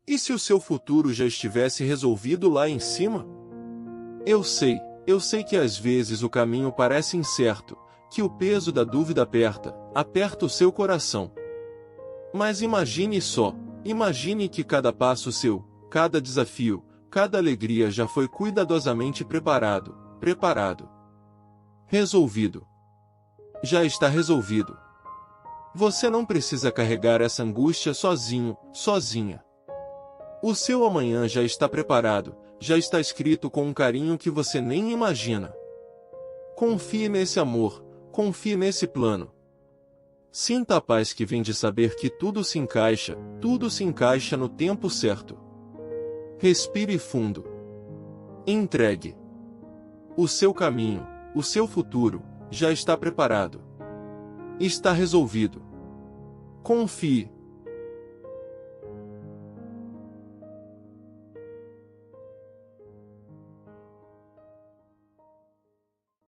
E se o seu futuro já estivesse resolvido lá em cima? Eu sei que às vezes o caminho parece incerto, que o peso da dúvida aperta o seu coração. Mas imagine que cada passo seu, cada desafio, cada alegria já foi cuidadosamente preparado. Resolvido. Já está resolvido. Você não precisa carregar essa angústia sozinha. O seu amanhã já está preparado, já está escrito com um carinho que você nem imagina. Confie nesse amor, confie nesse plano. Sinta a paz que vem de saber que tudo se encaixa no tempo certo. Respire fundo. Entregue. O seu caminho, o seu futuro, já está preparado. Está resolvido. Confie.